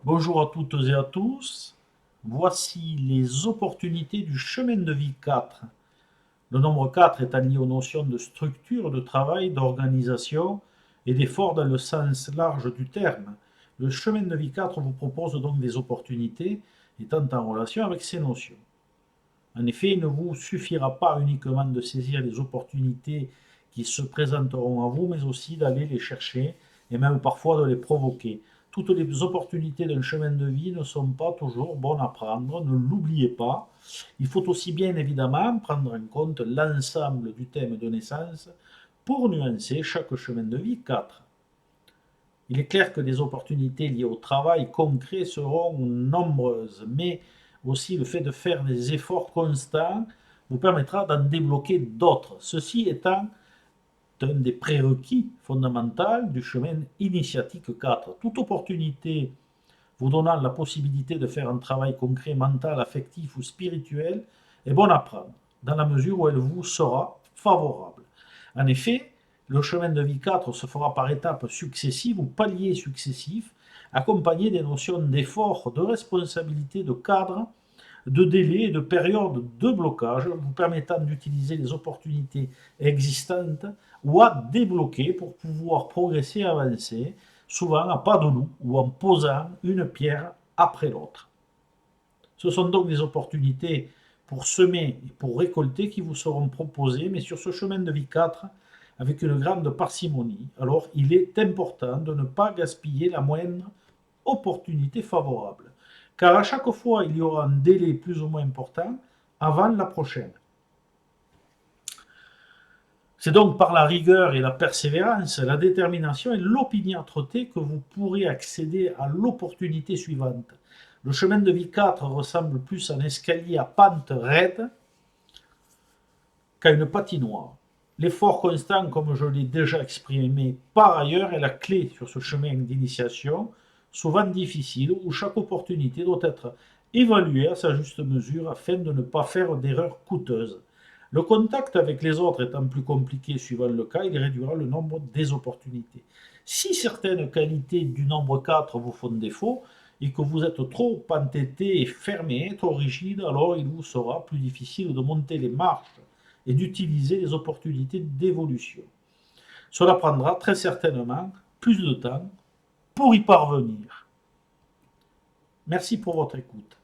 Bonjour à toutes et à tous. Voici les opportunités du chemin de vie 4. Le nombre 4 étant lié aux notions de structure, de travail, d'organisation et d'effort dans le sens large du terme. Le chemin de vie 4 vous propose donc des opportunités étant en relation avec ces notions. En effet, il ne vous suffira pas uniquement de saisir les opportunités qui se présenteront à vous, mais aussi d'aller les chercher et même parfois de les provoquer. Toutes les opportunités d'un chemin de vie ne sont pas toujours bonnes à prendre, ne l'oubliez pas. Il faut aussi bien évidemment prendre en compte l'ensemble du thème de naissance pour nuancer chaque chemin de vie 4. Il est clair que des opportunités liées au travail concret seront nombreuses, mais aussi le fait de faire des efforts constants vous permettra d'en débloquer d'autres. Ceci étant un des prérequis fondamentaux du chemin initiatique 4. Toute opportunité vous donnant la possibilité de faire un travail concret, mental, affectif ou spirituel est bonne à prendre, dans la mesure où elle vous sera favorable. En effet, le chemin de vie 4 se fera par étapes successives ou paliers successifs, accompagnés des notions d'effort, de responsabilité, de cadre, de délai et de période de blocage, vous permettant d'utiliser les opportunités existantes ou à débloquer pour pouvoir progresser et avancer, souvent à pas de loup ou en posant une pierre après l'autre. Ce sont donc des opportunités pour semer et pour récolter qui vous seront proposées, mais sur ce chemin de vie 4, avec une grande parcimonie. Alors, il est important de ne pas gaspiller la moindre opportunité favorable. Car à chaque fois, il y aura un délai plus ou moins important avant la prochaine. C'est donc par la rigueur et la persévérance, la détermination et l'opiniâtreté que vous pourrez accéder à l'opportunité suivante. Le chemin de vie 4 ressemble plus à un escalier à pente raide qu'à une patinoire. L'effort constant, comme je l'ai déjà exprimé par ailleurs, est la clé sur ce chemin d'initiation, souvent difficile, où chaque opportunité doit être évaluée à sa juste mesure afin de ne pas faire d'erreurs coûteuses. Le contact avec les autres étant plus compliqué suivant le cas, il réduira le nombre des opportunités. Si certaines qualités du nombre 4 vous font défaut et que vous êtes trop entêté et fermé, trop rigide, alors il vous sera plus difficile de monter les marches et d'utiliser les opportunités d'évolution. Cela prendra très certainement plus de temps pour y parvenir. Merci pour votre écoute.